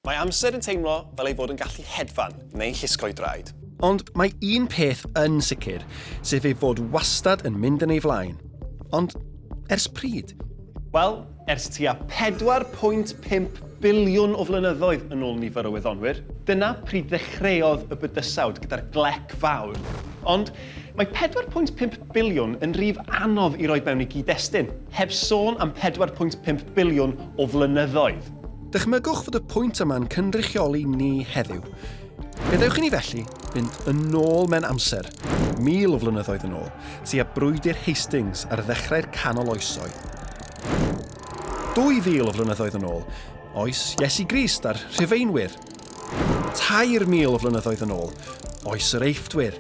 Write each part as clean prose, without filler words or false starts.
Mae amser yn teimlo fel ei fod yn gallu hedfan neu llusgo'i draed. Ond mae un peth yn sicr, sef ei fod wastad yn mynd yn ei flaen. Ond ers pryd? Wel, ers tua 4.5 biliwn o flynyddoedd yn ôl nifer o wyddonwyr, dyna pryd ddechreuodd y bydysawd gyda'r Glec Fawr. Ond mae 4.5 biliwn yn rif anodd i roi mewn i gyd-destun, heb sôn am 4.5 biliwn o flynyddoedd. Dychmygwch fod y pwynt yma'n cynrychioli ni heddiw. Gadewch i ni felly fynd yn ôl mewn amser, 1000 o flynyddoedd yn ôl, tua brwydr Hastings ar ddechrau'r canol oesoedd. 2000 o flynyddoedd yn ôl, oes Iesu Grist a'r Rhufeinwyr. 3000 o flynyddoedd yn ôl, oes yr Eiffdwyr.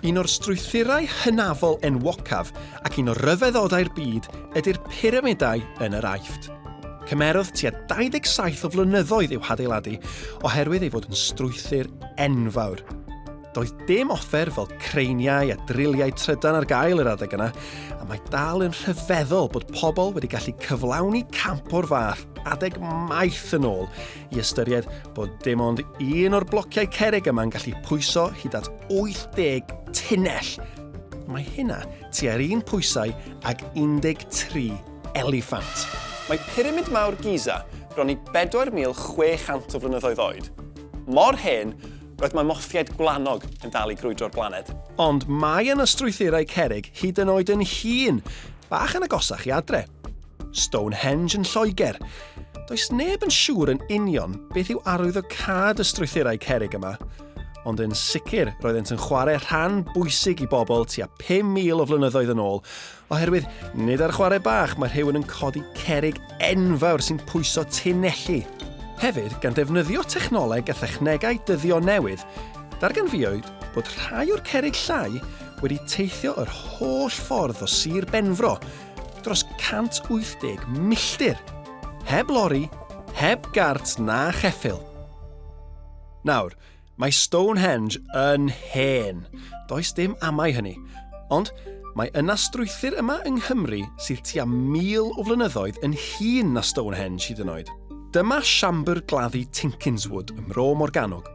Un o'r strwythurau hynafol enwocaf ac un o'r ryfeddodau'r byd ydy'r Pyramidau yn yr Aifft. Cymerodd tua 27 o flynyddoedd i'w hadeiladu oherwydd ei fod yn strwythur enfawr. Doedd dim offer fel creiniau a driliau trydan ar gael yr adeg yna, a mae dal yn rhyfeddol bod pobl wedi gallu cyflawni camp o'r fath adeg maith yn ôl i ystyried bod dim ond un o'r blociau cerrig yma'n gallu pwyso hyd at 80 tunnell. Mae hynna tua'r un pwysau ag 13 eliffant. Mae Pyramid Mawr Giza bron i 4600 o flynyddoedd oed. Mor hen, roedd mae mothiaid gwlanog yn dal i grwydro'r blaned. Ond mae yn y strwythurau cerrig hyd yn oed yn hŷn, bach yn agosach i adre. Stonehenge yn Lloegr. Does neb yn siŵr yn union beth yw arwyddocâd y strwythurau cerrig yma, ond yn sicr roeddent yn chwarae rhan bwysig i bobl tua 5000 o flynyddoedd yn ôl, oherwydd nid ar chwarae bach mae rhywun yn codi cerrig enfawr sy'n pwyso tunnelli. Hefyd, gan ddefnyddio technoleg a thechnegau dyddio newydd, darganfuwyd bod rhai o'r cerrig llai wedi teithio yr holl ffordd o Sir Benfro dros 180 milltir, heb lori, heb gart na cheffyl. Nawr, mae Stonehenge yn hen. Does dim amau hynny. Ond mae yna strwythur yma yng Nghymru sydd tua 1000 o flynyddoedd yn hŷn na Stonehenge hyd yn oed. Dyma siambr gladdu Tinkinswood ym Mro Morgannwg.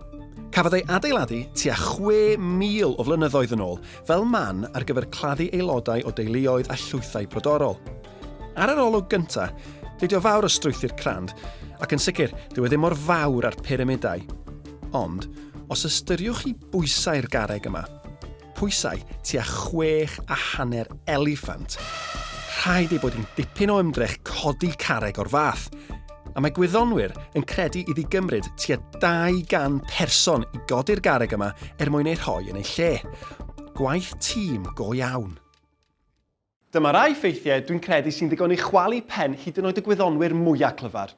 Cafodd ei adeiladu tua 6000 o flynyddoedd yn ôl fel man ar gyfer claddu aelodau o deuluoedd a llwythau brodorol. Ar yr olwg gyntaf, dydio fawr o strwythur crand, ac yn sicr, dyw e ddim mor fawr ar Pyramidau. Ond, os ystyriwch chi bwysau'r garreg yma, pwysau tua 6.5 eliffant, rhaid ei bod yn dipyn o ymdrech codi carreg o'r fath, a mae gwyddonwyr yn credu iddi gymryd tua 200 person i godi'r garreg yma mwyn ei rhoi yn ei lle. Gwaith tîm go iawn. Dyma rai ffeithiau dwi'n credu sy'n digon i chwalu pen hyd yn oed y gwyddonwyr mwyaf clyfar.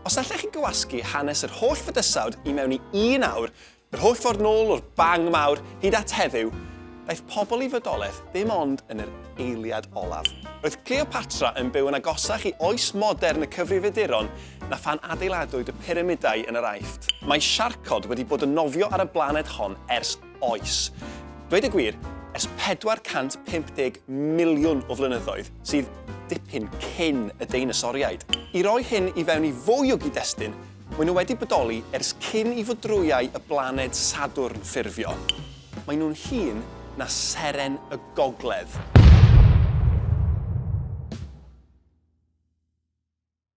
Os allech chi gywasgu hanes yr holl fydysawd i mewn i 1 awr, yr holl ffordd nôl o'r bang mawr hyd at heddiw, daeth pobl i fydolaeth ddim ond yn yr eiliad olaf. Roedd Cleopatra yn byw yn agosach i oes modern y cyfrifiaduron na phan adeiladwyd y Pyramidau yn yr Aifft. Mae siarcod wedi bod yn nofio ar y blaned hon ers oes. Dweud y gwir, ers 450 miliwn o flynyddoedd, sydd dipyn cyn y deinosoriaid. I roi hyn i fewn i fwy o gyd-destun, maen nhw wedi bodoli ers cyn i fodrwyau y blaned Sadwrn ffurfio. Maen nhw'n hŷn na Seren y Gogledd.